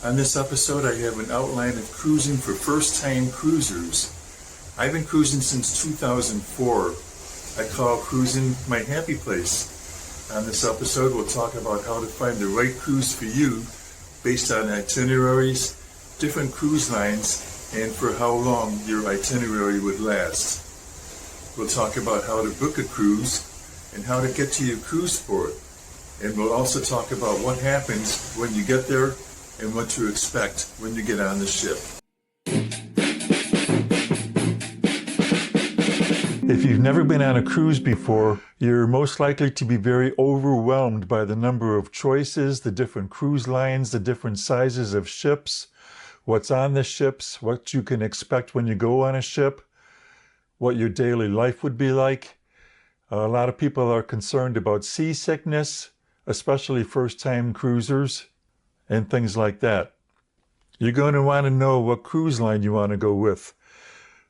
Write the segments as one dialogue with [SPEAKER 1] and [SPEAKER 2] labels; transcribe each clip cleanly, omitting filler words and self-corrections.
[SPEAKER 1] On this episode, I have an outline of cruising for first-time cruisers. I've been cruising since 2004. I call cruising my happy place. On this episode, we'll talk about how to find the right cruise for you based on itineraries, different cruise lines, and for how long your itinerary would last. We'll talk about how to book a cruise and how to get to your cruise port. And we'll also talk about what happens when you get there and what to expect when you get on the ship. If you've never been on a cruise before, you're most likely to be very overwhelmed by the number of choices, the different cruise lines, the different sizes of ships, what's on the ships, what you can expect when you go on a ship, what your daily life would be like. A lot of people are concerned about seasickness, especially first-time cruisers, and things like that. You're going to want to know what cruise line you want to go with.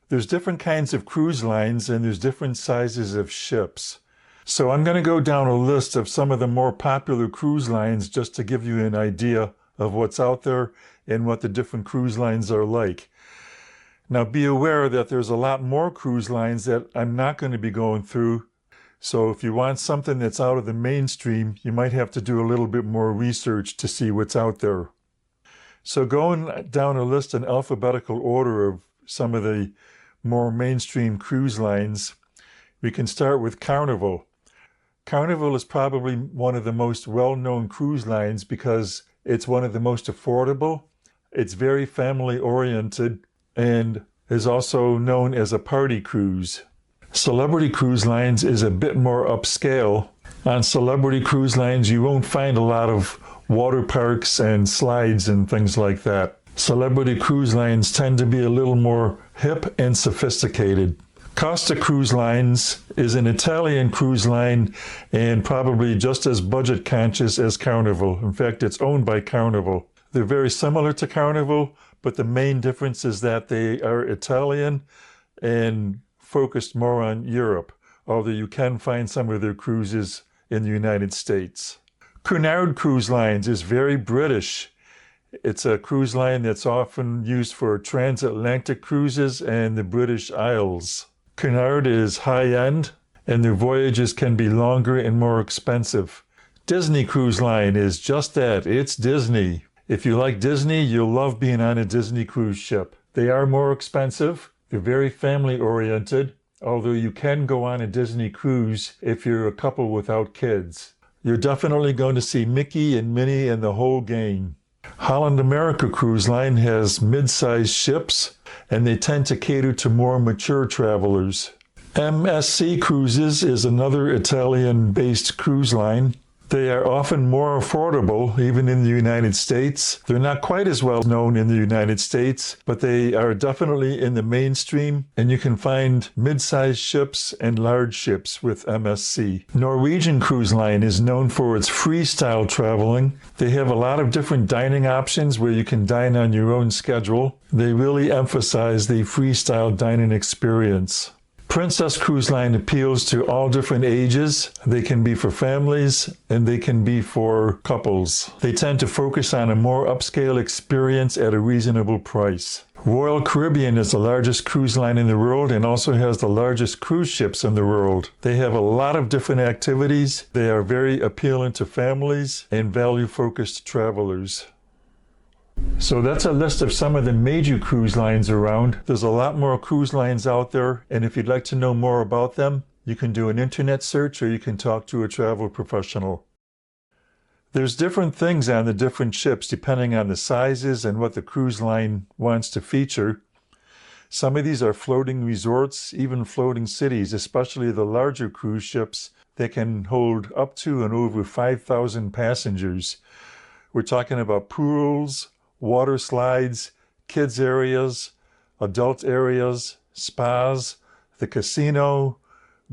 [SPEAKER 1] There's different kinds of cruise lines and there's different sizes of ships. So I'm going to go down a list of some of the more popular cruise lines just to give you an idea of what's out there and what the different cruise lines are like. Now be aware that there's a lot more cruise lines that I'm not going to be going through. So if you want something that's out of the mainstream, you might have to do a little bit more research to see what's out there. So going down a list in alphabetical order of some of the more mainstream cruise lines, we can start with Carnival. Carnival is probably one of the most well-known cruise lines because it's one of the most affordable. It's very family-oriented and is also known as a party cruise. Celebrity Cruise Lines is a bit more upscale. On Celebrity Cruise Lines, you won't find a lot of water parks and slides and things like that. Celebrity Cruise Lines tend to be a little more hip and sophisticated. Costa Cruise Lines is an Italian cruise line and probably just as budget conscious as Carnival. In fact, it's owned by Carnival. They're very similar to Carnival, but the main difference is that they are Italian and focused more on Europe, although you can find some of their cruises in the United States. Cunard Cruise Lines is very British. It's a cruise line that's often used for transatlantic cruises and the British Isles. Cunard is high-end, and their voyages can be longer and more expensive. Disney Cruise Line is just that. It's Disney. If you like Disney, you'll love being on a Disney cruise ship. They are more expensive. They're very family-oriented, although you can go on a Disney cruise if you're a couple without kids. You're definitely going to see Mickey and Minnie and the whole gang. Holland America Cruise Line has mid-sized ships, and they tend to cater to more mature travelers. MSC Cruises is another Italian-based cruise line. They are often more affordable, even in the United States. They're not quite as well known in the United States, but they are definitely in the mainstream, and you can find mid-sized ships and large ships with MSC. Norwegian Cruise Line is known for its freestyle traveling. They have a lot of different dining options where you can dine on your own schedule. They really emphasize the freestyle dining experience. Princess Cruise Line appeals to all different ages. They can be for families and they can be for couples. They tend to focus on a more upscale experience at a reasonable price. Royal Caribbean is the largest cruise line in the world and also has the largest cruise ships in the world. They have a lot of different activities. They are very appealing to families and value-focused travelers. So that's a list of some of the major cruise lines around. There's a lot more cruise lines out there, and if you'd like to know more about them, you can do an internet search or you can talk to a travel professional. There's different things on the different ships depending on the sizes and what the cruise line wants to feature. Some of these are floating resorts, even floating cities, especially the larger cruise ships that can hold up to and over 5,000 passengers. We're talking about pools, water slides, kids areas, adult areas, spas, the casino,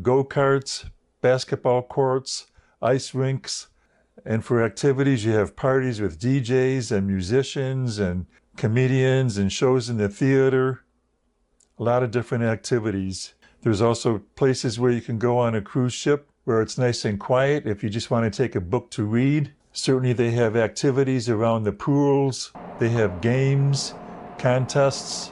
[SPEAKER 1] go-karts, basketball courts, ice rinks, and for activities you have parties with DJs and musicians and comedians and shows in the theater. A lot of different activities. There's also places where you can go on a cruise ship where it's nice and quiet if you just want to take a book to read. Certainly they have activities around the pools. They have games, contests.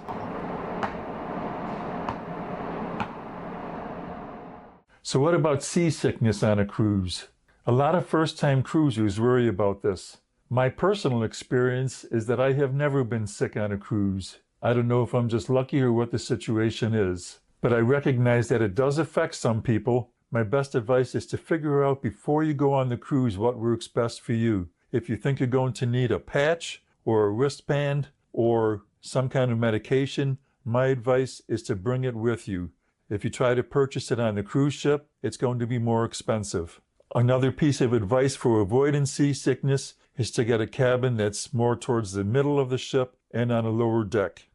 [SPEAKER 1] So what about seasickness on a cruise? A lot of first-time cruisers worry about this. My personal experience is that I have never been sick on a cruise. I don't know if I'm just lucky or what the situation is, but I recognize that it does affect some people. My best advice is to figure out before you go on the cruise what works best for you. If you think you're going to need a patch or a wristband or some kind of medication, my advice is to bring it with you. If you try to purchase it on the cruise ship, it's going to be more expensive. Another piece of advice for avoiding seasickness is to get a cabin that's more towards the middle of the ship and on a lower deck.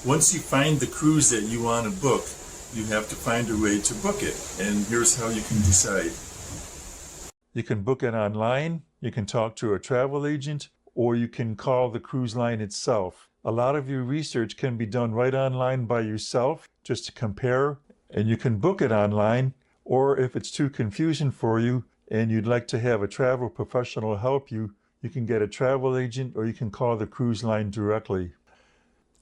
[SPEAKER 1] Once you find the cruise that you want to book, you have to find a way to book it. And here's how you can decide. You can book it online, you can talk to a travel agent, or you can call the cruise line itself. A lot of your research can be done right online by yourself, just to compare, and you can book it online, or if it's too confusing for you and you'd like to have a travel professional help you, you can get a travel agent or you can call the cruise line directly.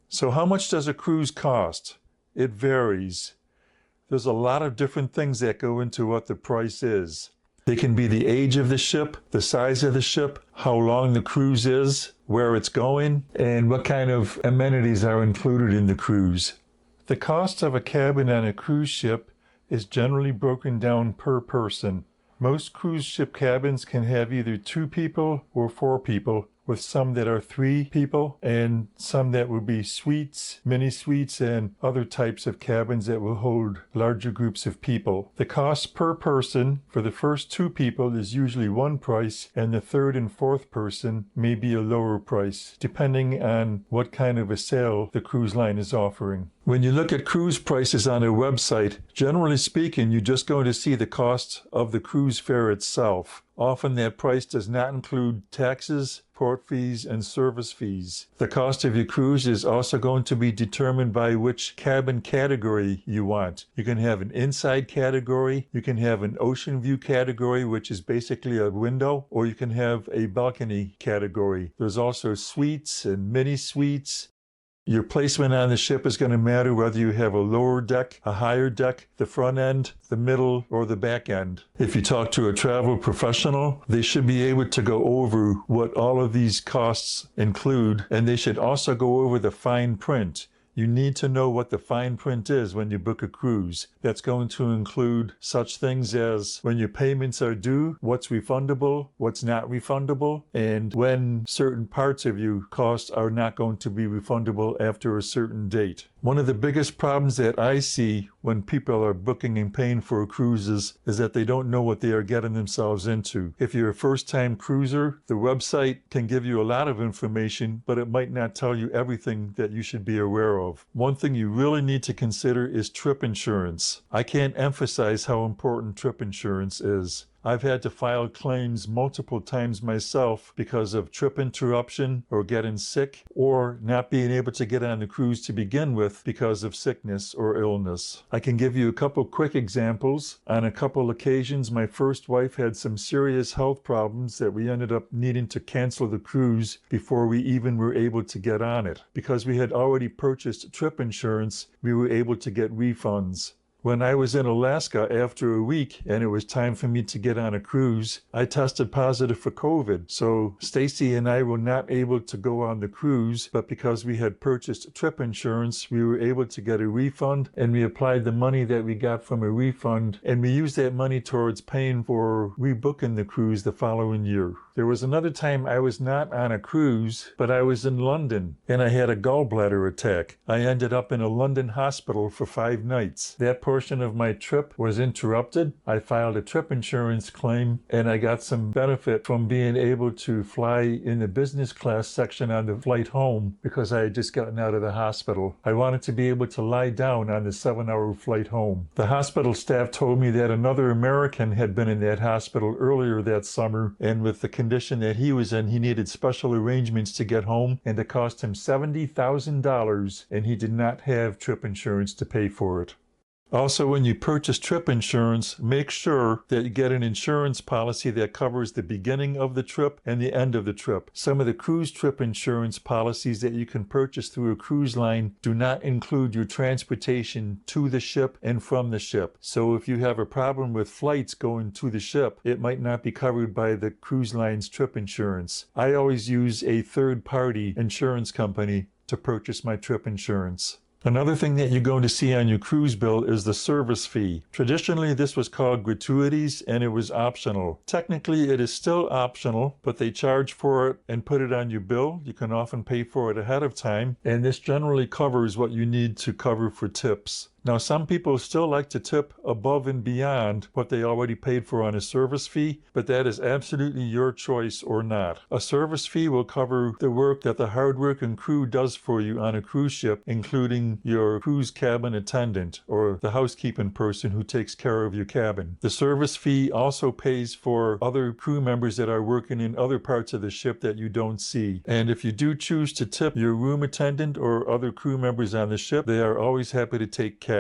[SPEAKER 1] So how much does a cruise cost? It varies. There's a lot of different things that go into what the price is. They can be the age of the ship, the size of the ship, how long the cruise is, where it's going, and what kind of amenities are included in the cruise. The cost of a cabin on a cruise ship is generally broken down per person. Most cruise ship cabins can have either 2 people or 4 people, with some that are 3 people and some that will be suites, mini suites, and other types of cabins that will hold larger groups of people. The cost per person for the first 2 people is usually one price, and the third and fourth person may be a lower price, depending on what kind of a sale the cruise line is offering. When you look at cruise prices on a website, generally speaking, you're just going to see the cost of the cruise fare itself. Often that price does not include taxes, port fees, and service fees. The cost of your cruise is also going to be determined by which cabin category you want. You can have an inside category, you can have an ocean view category, which is basically a window, or you can have a balcony category. There's also suites and mini suites. Your placement on the ship is going to matter whether you have a lower deck, a higher deck, the front end, the middle, or the back end. If you talk to a travel professional, they should be able to go over what all of these costs include, and they should also go over the fine print. You need to know what the fine print is when you book a cruise. That's going to include such things as when your payments are due, what's refundable, what's not refundable, and when certain parts of your costs are not going to be refundable after a certain date. One of the biggest problems that I see when people are booking and paying for cruises is that they don't know what they are getting themselves into. If you're a first-time cruiser, the website can give you a lot of information, but it might not tell you everything that you should be aware of. One thing you really need to consider is trip insurance. I can't emphasize how important trip insurance is. I've had to file claims multiple times myself because of trip interruption or getting sick or not being able to get on the cruise to begin with because of sickness or illness. I can give you a couple quick examples. On a couple occasions, my first wife had some serious health problems that we ended up needing to cancel the cruise before we even were able to get on it. Because we had already purchased trip insurance, we were able to get refunds. When I was in Alaska after a week and it was time for me to get on a cruise, I tested positive for COVID. So Stacy and I were not able to go on the cruise, but because we had purchased trip insurance, we were able to get a refund, and we applied the money that we got from a refund, and we used that money towards paying for rebooking the cruise the following year. There was another time I was not on a cruise, but I was in London and I had a gallbladder attack. I ended up in a London hospital for 5 nights. That portion of my trip was interrupted. I filed a trip insurance claim and I got some benefit from being able to fly in the business class section on the flight home because I had just gotten out of the hospital. I wanted to be able to lie down on the 7-hour flight home. The hospital staff told me that another American had been in that hospital earlier that summer, and with the condition that he was in, he needed special arrangements to get home, and it cost him $70,000, and he did not have trip insurance to pay for it. Also, when you purchase trip insurance, make sure that you get an insurance policy that covers the beginning of the trip and the end of the trip. Some of the cruise trip insurance policies that you can purchase through a cruise line do not include your transportation to the ship and from the ship. So if you have a problem with flights going to the ship, it might not be covered by the cruise line's trip insurance. I always use a third-party insurance company to purchase my trip insurance. Another thing that you're going to see on your cruise bill is the service fee. Traditionally, this was called gratuities and it was optional. Technically, it is still optional, but they charge for it and put it on your bill. You can often pay for it ahead of time, and this generally covers what you need to cover for tips. Now, some people still like to tip above and beyond what they already paid for on a service fee, but that is absolutely your choice or not. A service fee will cover the work that the hardworking crew does for you on a cruise ship, including your cruise cabin attendant or the housekeeping person who takes care of your cabin. The service fee also pays for other crew members that are working in other parts of the ship that you don't see. And if you do choose to tip your room attendant or other crew members on the ship, they are always happy to take cash.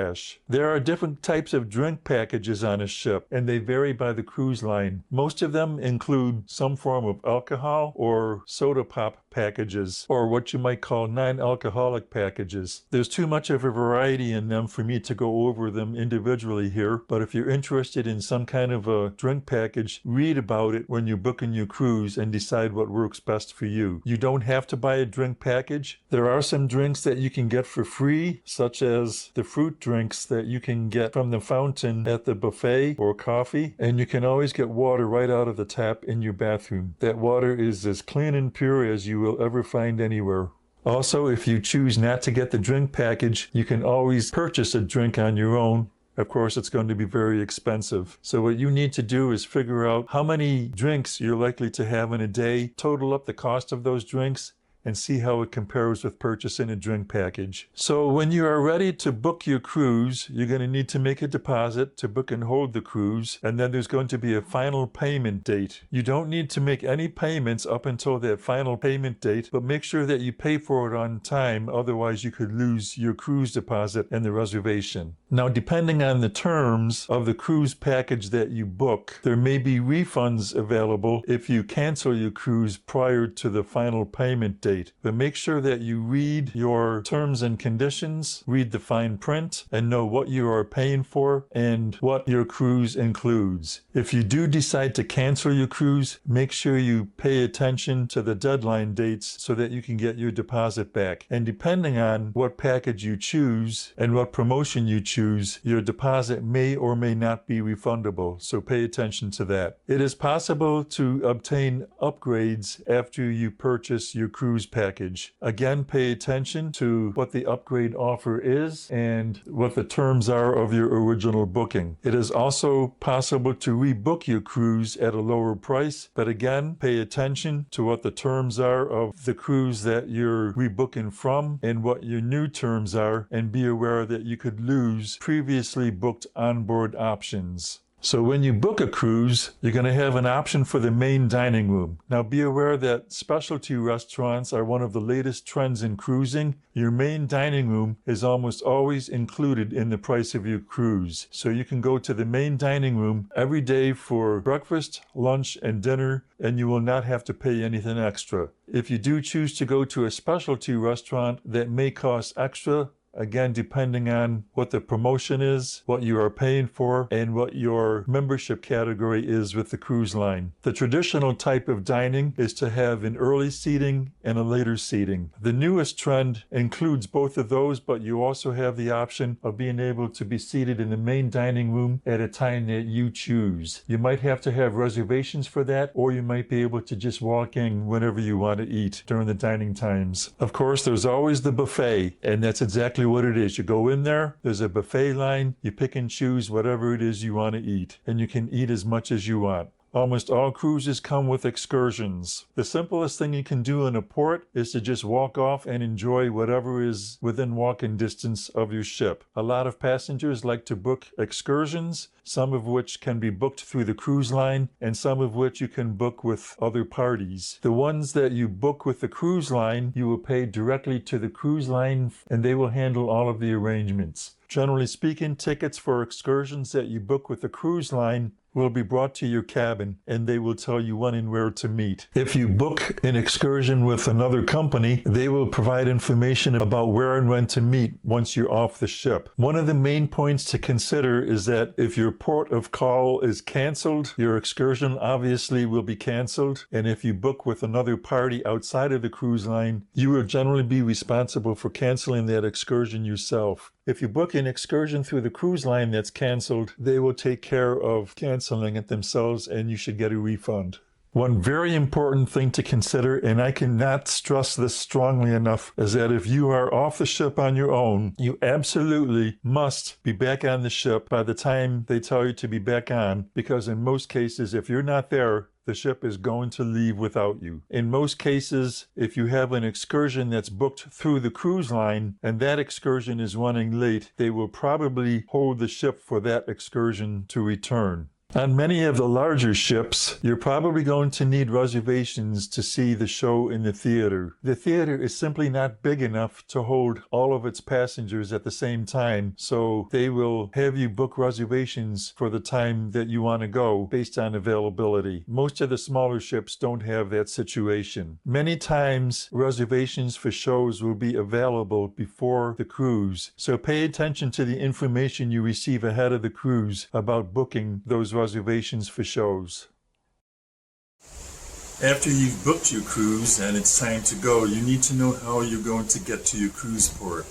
[SPEAKER 1] There are different types of drink packages on a ship, and they vary by the cruise line. Most of them include some form of alcohol or soda pop packages, or what you might call non-alcoholic packages. There's too much of a variety in them for me to go over them individually here, but if you're interested in some kind of a drink package, read about it when you're booking your cruise and decide what works best for you. You don't have to buy a drink package. There are some drinks that you can get for free, such as the fruit drinks that you can get from the fountain at the buffet, or coffee, and you can always get water right out of the tap in your bathroom. That water is as clean and pure as you will ever find anywhere. Also, if you choose not to get the drink package, you can always purchase a drink on your own. Of course, it's going to be very expensive. So what you need to do is figure out how many drinks you're likely to have in a day, total up the cost of those drinks, and see how it compares with purchasing a drink package. So when you are ready to book your cruise, you're going to need to make a deposit to book and hold the cruise, and then there's going to be a final payment date. You don't need to make any payments up until that final payment date, but make sure that you pay for it on time, otherwise you could lose your cruise deposit and the reservation. Now, depending on the terms of the cruise package that you book, there may be refunds available if you cancel your cruise prior to the final payment date. But make sure that you read your terms and conditions, read the fine print, and know what you are paying for and what your cruise includes. If you do decide to cancel your cruise, make sure you pay attention to the deadline dates so that you can get your deposit back. And depending on what package you choose and what promotion you choose, your deposit may or may not be refundable, so pay attention to that. It is possible to obtain upgrades after you purchase your cruise package. Again, pay attention to what the upgrade offer is and what the terms are of your original booking. It is also possible to rebook your cruise at a lower price, but again, pay attention to what the terms are of the cruise that you're rebooking from and what your new terms are, and be aware that you could lose previously booked onboard options. So when you book a cruise, you're going to have an option for the main dining room. Now be aware that specialty restaurants are one of the latest trends in cruising. Your main dining room is almost always included in the price of your cruise. So you can go to the main dining room every day for breakfast, lunch, and dinner, and you will not have to pay anything extra. If you do choose to go to a specialty restaurant, that may cost extra. Again, depending on what the promotion is, what you are paying for, and what your membership category is with the cruise line. The traditional type of dining is to have an early seating and a later seating. The newest trend includes both of those, but you also have the option of being able to be seated in the main dining room at a time that you choose. You might have to have reservations for that, or you might be able to just walk in whenever you want to eat during the dining times. Of course, there's always the buffet, and that's exactly what it is. You go in there, there's a buffet line, you pick and choose whatever it is you want to eat, and you can eat as much as you want. Almost all cruises come with excursions. The simplest thing you can do in a port is to just walk off and enjoy whatever is within walking distance of your ship. A lot of passengers like to book excursions, some of which can be booked through the cruise line, and some of which you can book with other parties. The ones that you book with the cruise line, you will pay directly to the cruise line, and they will handle all of the arrangements. Generally speaking, tickets for excursions that you book with the cruise line will be brought to your cabin, and they will tell you when and where to meet. If you book an excursion with another company, they will provide information about where and when to meet once you're off the ship. One of the main points to consider is that if your port of call is canceled, your excursion obviously will be canceled, and if you book with another party outside of the cruise line, you will generally be responsible for canceling that excursion yourself. If you book an excursion through the cruise line that's canceled, they will take care of canceling it themselves, and you should get a refund. One very important thing to consider, and I cannot stress this strongly enough, is that if you are off the ship on your own, you absolutely must be back on the ship by the time they tell you to be back on, because in most cases, if you're not there, the ship is going to leave without you. In most cases, if you have an excursion that's booked through the cruise line and that excursion is running late, they will probably hold the ship for that excursion to return. On many of the larger ships, you're probably going to need reservations to see the show in the theater. The theater is simply not big enough to hold all of its passengers at the same time, so they will have you book reservations for the time that you want to go based on availability. Most of the smaller ships don't have that situation. Many times, reservations for shows will be available before the cruise, so pay attention to the information you receive ahead of the cruise about booking those reservations for shows. After you've booked your cruise and it's time to go, you need to know how you're going to get to your cruise port.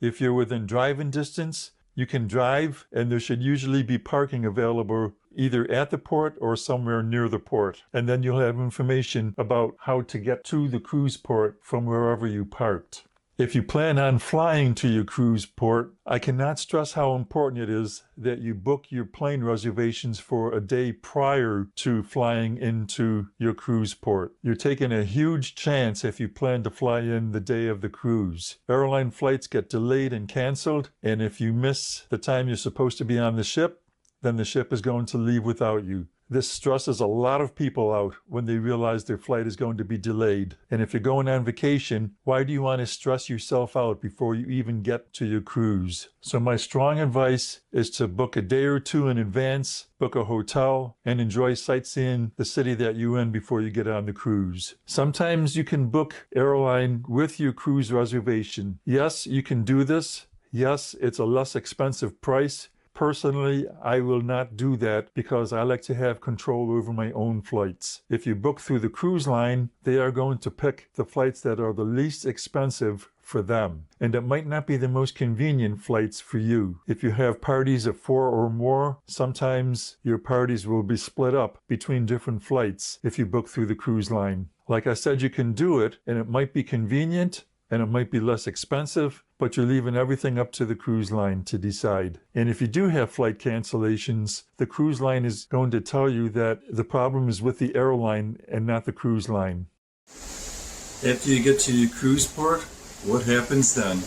[SPEAKER 1] If you're within driving distance, you can drive, and there should usually be parking available either at the port or somewhere near the port. And then you'll have information about how to get to the cruise port from wherever you parked. If you plan on flying to your cruise port, I cannot stress how important it is that you book your plane reservations for a day prior to flying into your cruise port. You're taking a huge chance if you plan to fly in the day of the cruise. Airline flights get delayed and canceled, and if you miss the time you're supposed to be on the ship, then the ship is going to leave without you. This stresses a lot of people out when they realize their flight is going to be delayed. And if you're going on vacation, why do you want to stress yourself out before you even get to your cruise? So my strong advice is to book a day or two in advance, book a hotel, and enjoy sightseeing the city that you're in before you get on the cruise. Sometimes you can book airline with your cruise reservation. Yes, you can do this. Yes, it's a less expensive price. Personally, I will not do that because I like to have control over my own flights. If you book through the cruise line, they are going to pick the flights that are the least expensive for them. And it might not be the most convenient flights for you. If you have parties of 4 or more, sometimes your parties will be split up between different flights if you book through the cruise line. Like I said, you can do it, and it might be convenient, and it might be less expensive, but you're leaving everything up to the cruise line to decide. And if you do have flight cancellations, the cruise line is going to tell you that the problem is with the airline and not the cruise line. After you get to your cruise port, what happens then?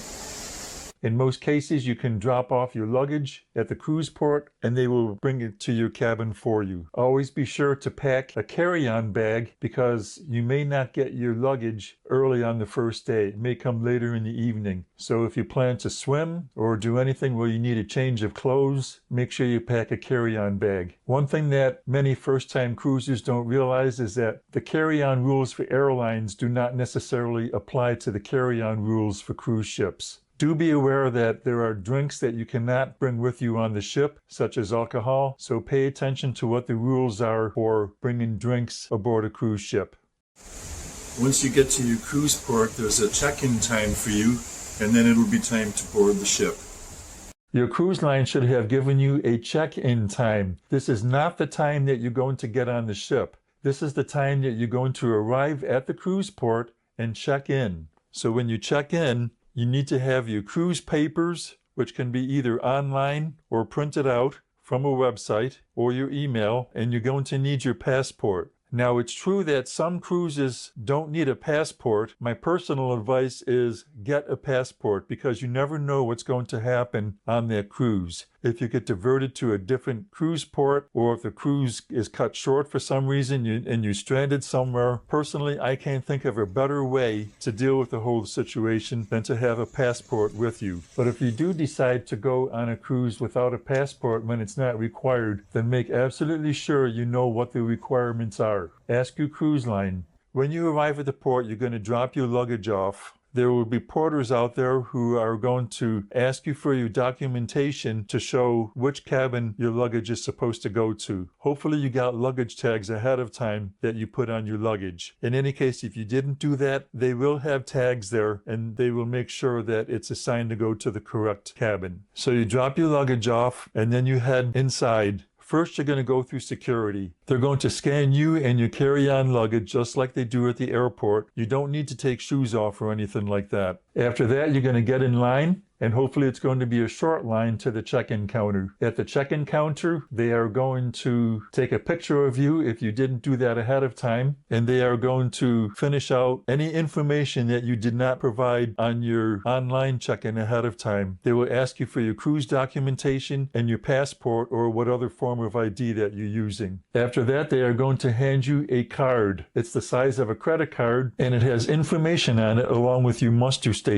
[SPEAKER 1] In most cases, you can drop off your luggage at the cruise port and they will bring it to your cabin for you. Always be sure to pack a carry-on bag because you may not get your luggage early on the first day. It may come later in the evening. So if you plan to swim or do anything where you need a change of clothes, make sure you pack a carry-on bag. One thing that many first-time cruisers don't realize is that the carry-on rules for airlines do not necessarily apply to the carry-on rules for cruise ships. Do be aware that there are drinks that you cannot bring with you on the ship, such as alcohol, so pay attention to what the rules are for bringing drinks aboard a cruise ship. Once you get to your cruise port, there's a check-in time for you, and then it'll be time to board the ship. Your cruise line should have given you a check-in time. This is not the time that you're going to get on the ship. This is the time that you're going to arrive at the cruise port and check in. So when you check in, you need to have your cruise papers, which can be either online or printed out from a website or your email, and you're going to need your passport. Now, it's true that some cruises don't need a passport. My personal advice is get a passport because you never know what's going to happen on that cruise. if you get diverted to a different cruise port, or if the cruise is cut short for some reason and you're stranded somewhere. Personally, I can't think of a better way to deal with the whole situation than to have a passport with you. But if you do decide to go on a cruise without a passport when it's not required, then make absolutely sure you know what the requirements are. Ask your cruise line. When you arrive at the port, you're going to drop your luggage off. There will be porters out there who are going to ask you for your documentation to show which cabin your luggage is supposed to go to. Hopefully you got luggage tags ahead of time that you put on your luggage. In any case, if you didn't do that, they will have tags there and they will make sure that it's assigned to go to the correct cabin. So you drop your luggage off and then you head inside. First, you're going to go through security. They're going to scan you and your carry-on luggage just like they do at the airport. You don't need to take shoes off or anything like that. After that, you're going to get in line, and hopefully it's going to be a short line to the check-in counter. At the check-in counter, they are going to take a picture of you if you didn't do that ahead of time, and they are going to finish out any information that you did not provide on your online check-in ahead of time. They will ask you for your cruise documentation and your passport or what other form of ID that you're using. After that, they are going to hand you a card. It's the size of a credit card, and it has information on it along with your muster station.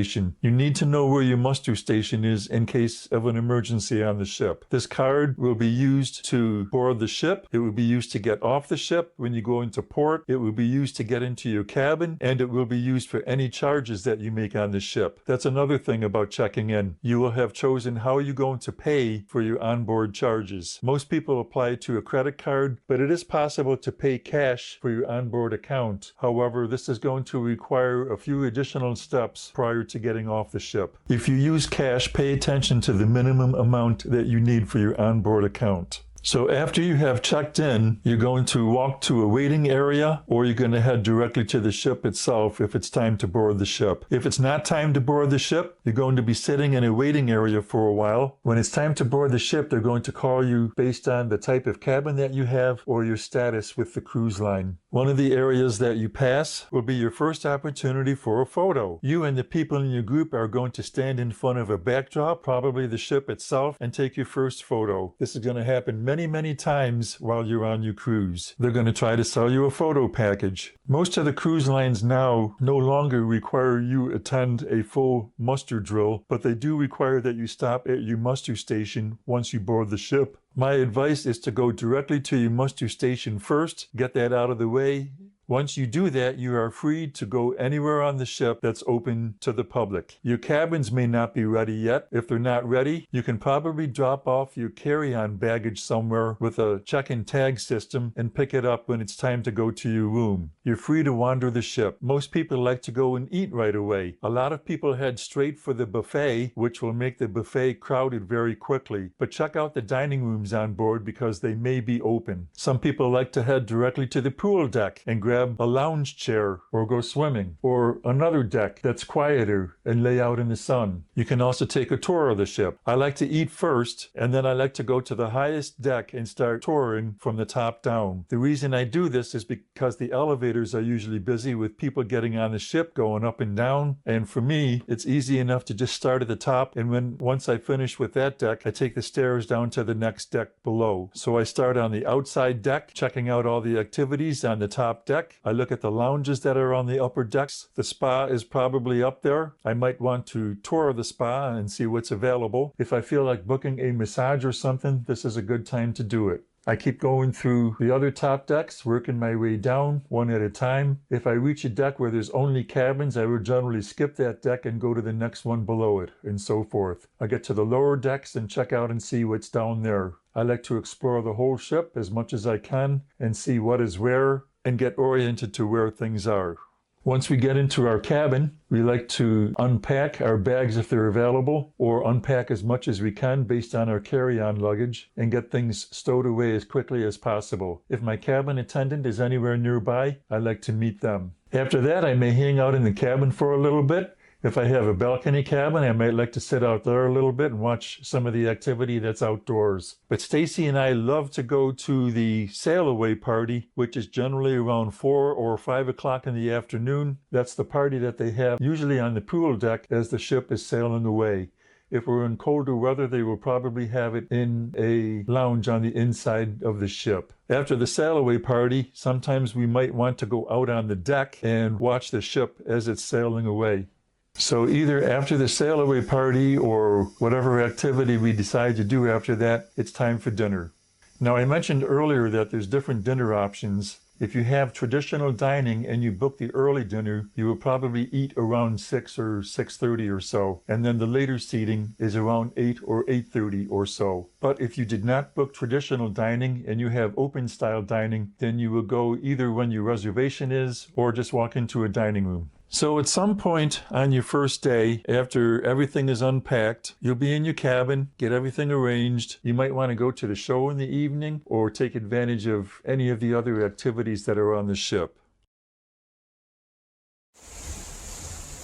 [SPEAKER 1] You need to know where your muster station is in case of an emergency on the ship. This card will be used to board the ship. It will be used to get off the ship when you go into port. It will be used to get into your cabin, and it will be used for any charges that you make on the ship. That's another thing about checking in. You will have chosen how you're going to pay for your onboard charges. Most people apply to a credit card, but it is possible to pay cash for your onboard account. However, this is going to require a few additional steps prior to getting off the ship. If you use cash, pay attention to the minimum amount that you need for your onboard account. So after you have checked in, you're going to walk to a waiting area, or you're going to head directly to the ship itself if it's time to board the ship. If it's not time to board the ship, you're going to be sitting in a waiting area for a while. When it's time to board the ship, they're going to call you based on the type of cabin that you have or your status with the cruise line. One of the areas that you pass will be your first opportunity for a photo. You and the people in your group are going to stand in front of a backdrop, probably the ship itself, and take your first photo. This is going to happen many times while you're on your cruise. They're going to try to sell you a photo package. Most of the cruise lines now no longer require you attend a full muster drill, but they do require that you stop at your muster station once you board the ship. My advice is to go directly to your muster station first, get that out of the way. Once you do that, you are free to go anywhere on the ship that's open to the public. Your cabins may not be ready yet. If they're not ready, you can probably drop off your carry-on baggage somewhere with a check-in tag system and pick it up when it's time to go to your room. You're free to wander the ship. Most people like to go and eat right away. A lot of people head straight for the buffet, which will make the buffet crowded very quickly. But check out the dining rooms on board because they may be open. Some people like to head directly to the pool deck and grab a lounge chair or go swimming, or another deck that's quieter and lay out in the sun. You can also take a tour of the ship. I like to eat first, and then I like to go to the highest deck and start touring from the top down. The reason I do this is because the elevators are usually busy with people getting on the ship, going up and down, and for me, it's easy enough to just start at the top, and once I finish with that deck, I take the stairs down to the next deck below. So I start on the outside deck, checking out all the activities on the top deck. I look at the lounges that are on the upper decks. The spa is probably up there. I might want to tour the spa and see what's available. If I feel like booking a massage or something, this is a good time to do it. I keep going through the other top decks, working my way down one at a time. If I reach a deck where there's only cabins, I would generally skip that deck and go to the next one below it, and so forth. I get to the lower decks and check out and see what's down there. I like to explore the whole ship as much as I can and see what is where and get oriented to where things are. Once we get into our cabin, we like to unpack our bags if they're available, or unpack as much as we can based on our carry-on luggage, and get things stowed away as quickly as possible. If my cabin attendant is anywhere nearby, I like to meet them. After that, I may hang out in the cabin for a little bit. If I have a balcony cabin, I might like to sit out there a little bit and watch some of the activity that's outdoors. But Stacy and I love to go to the sailaway party, which is generally around 4 or 5 o'clock in the afternoon. That's the party that they have usually on the pool deck as the ship is sailing away. If we're in colder weather, they will probably have it in a lounge on the inside of the ship. After the sailaway party, sometimes we might want to go out on the deck and watch the ship as it's sailing away. So either after the sailaway party or whatever activity we decide to do after that, it's time for dinner. Now, I mentioned earlier that there's different dinner options. If you have traditional dining and you book the early dinner, you will probably eat around 6 or 6:30 or so. And then the later seating is around 8 or 8:30 or so. But if you did not book traditional dining and you have open style dining, then you will go either when your reservation is or just walk into a dining room. So at some point on your first day, after everything is unpacked, you'll be in your cabin, get everything arranged. You might want to go to the show in the evening or take advantage of any of the other activities that are on the ship.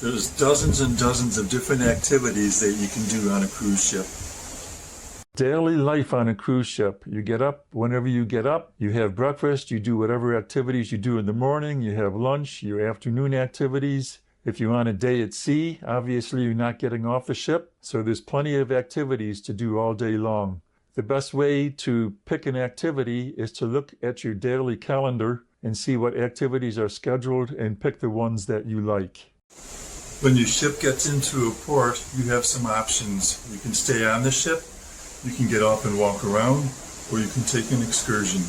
[SPEAKER 1] There's dozens and dozens of different activities that you can do on a cruise ship. Daily life on a cruise ship. You get up whenever you get up, you have breakfast, you do whatever activities you do in the morning, you have lunch, your afternoon activities. If you're on a day at sea, obviously you're not getting off the ship, so there's plenty of activities to do all day long. The best way to pick an activity is to look at your daily calendar and see what activities are scheduled and pick the ones that you like. When your ship gets into a port, you have some options. You can stay on the ship, you can get off and walk around, or you can take an excursion.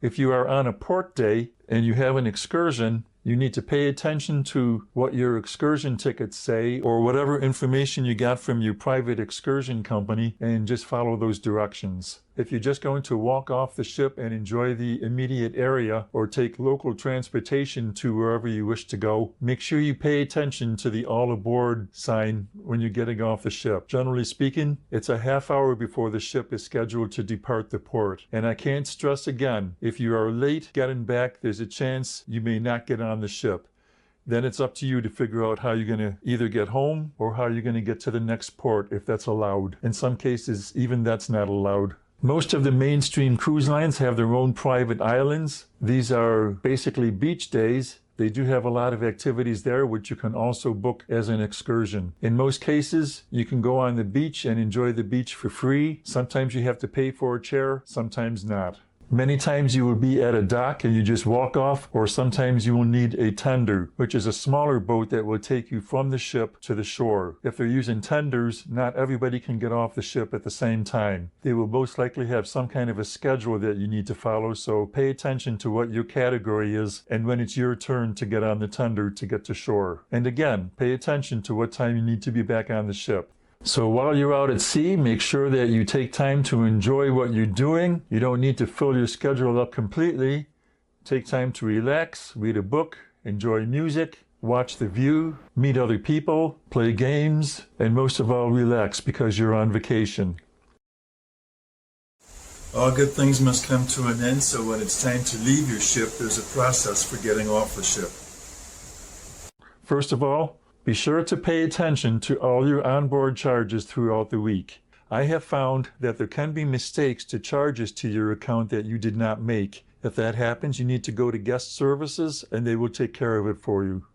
[SPEAKER 1] If you are on a port day and you have an excursion, you need to pay attention to what your excursion tickets say or whatever information you got from your private excursion company and just follow those directions. If you're just going to walk off the ship and enjoy the immediate area or take local transportation to wherever you wish to go, make sure you pay attention to the all aboard sign when you're getting off the ship. Generally speaking, it's a half hour before the ship is scheduled to depart the port. And I can't stress again, if you are late getting back, there's a chance you may not get on the ship. Then it's up to you to figure out how you're going to either get home or how you're going to get to the next port if that's allowed. In some cases, even that's not allowed. Most of the mainstream cruise lines have their own private islands. These are basically beach days. They do have a lot of activities there, which you can also book as an excursion. In most cases, you can go on the beach and enjoy the beach for free. Sometimes you have to pay for a chair, sometimes not. Many times you will be at a dock and you just walk off, or sometimes you will need a tender, which is a smaller boat that will take you from the ship to the shore. If they're using tenders, not everybody can get off the ship at the same time. They will most likely have some kind of a schedule that you need to follow, so pay attention to what your category is and when it's your turn to get on the tender to get to shore. And again, pay attention to what time you need to be back on the ship. So while you're out at sea, make sure that you take time to enjoy what you're doing. You don't need to fill your schedule up completely. Take time to relax, read a book, enjoy music, watch the view, meet other people, play games, and most of all, relax because you're on vacation. All good things must come to an end, so when it's time to leave your ship, there's a process for getting off the ship. First of all, be sure to pay attention to all your onboard charges throughout the week. I have found that there can be mistakes to charges to your account that you did not make. If that happens, you need to go to guest services and they will take care of it for you.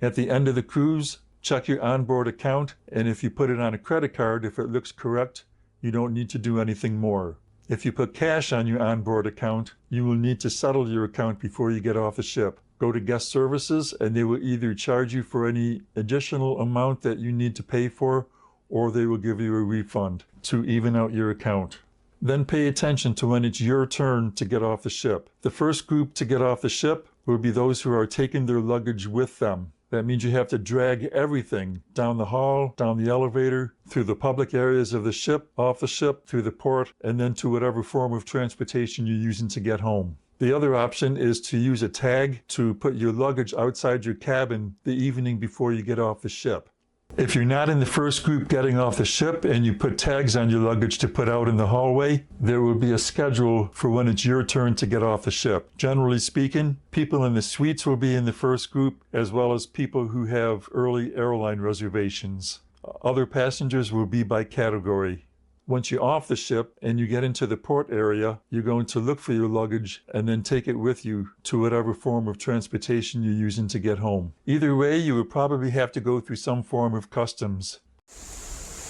[SPEAKER 1] At the end of the cruise, check your onboard account, and if you put it on a credit card, if it looks correct, you don't need to do anything more. If you put cash on your onboard account, you will need to settle your account before you get off the ship. Go to guest services and they will either charge you for any additional amount that you need to pay for, or they will give you a refund to even out your account. Then pay attention to when it's your turn to get off the ship. The first group to get off the ship will be those who are taking their luggage with them. That means you have to drag everything down the hall, down the elevator, through the public areas of the ship, off the ship, through the port, and then to whatever form of transportation you're using to get home. The other option is to use a tag to put your luggage outside your cabin the evening before you get off the ship. If you're not in the first group getting off the ship and you put tags on your luggage to put out in the hallway, there will be a schedule for when it's your turn to get off the ship. Generally speaking, people in the suites will be in the first group, as well as people who have early airline reservations. Other passengers will be by category. Once you're off the ship and you get into the port area, you're going to look for your luggage and then take it with you to whatever form of transportation you're using to get home. Either way, you would probably have to go through some form of customs.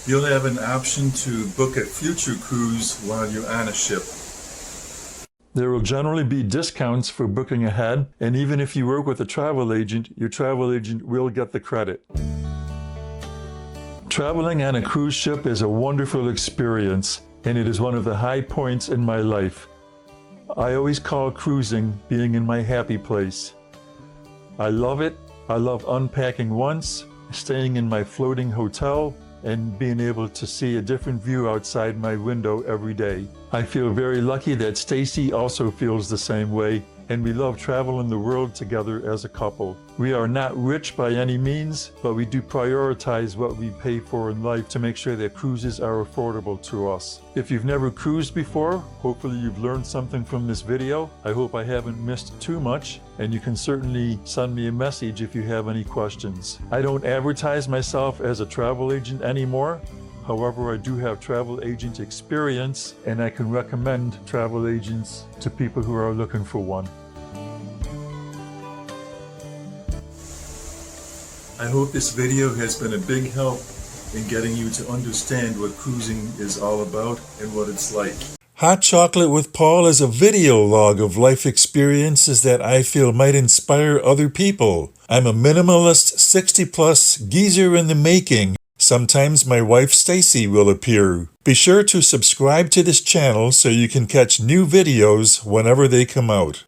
[SPEAKER 1] You'll have an option to book a future cruise while you're on a ship. There will generally be discounts for booking ahead, and even if you work with a travel agent, your travel agent will get the credit. Traveling on a cruise ship is a wonderful experience, and it is one of the high points in my life. I always call cruising being in my happy place. I love it. I love unpacking once, staying in my floating hotel, and being able to see a different view outside my window every day. I feel very lucky that Stacy also feels the same way, and we love traveling the world together as a couple. We are not rich by any means, but we do prioritize what we pay for in life to make sure that cruises are affordable to us. If you've never cruised before, hopefully you've learned something from this video. I hope I haven't missed too much, and you can certainly send me a message if you have any questions. I don't advertise myself as a travel agent anymore. However, I do have travel agent experience, and I can recommend travel agents to people who are looking for one. I hope this video has been a big help in getting you to understand what cruising is all about and what it's like. Hot Chocolate with Paul is a video log of life experiences that I feel might inspire other people. I'm a minimalist 60-plus geezer in the making. Sometimes my wife Stacy will appear. Be sure to subscribe to this channel so you can catch new videos whenever they come out.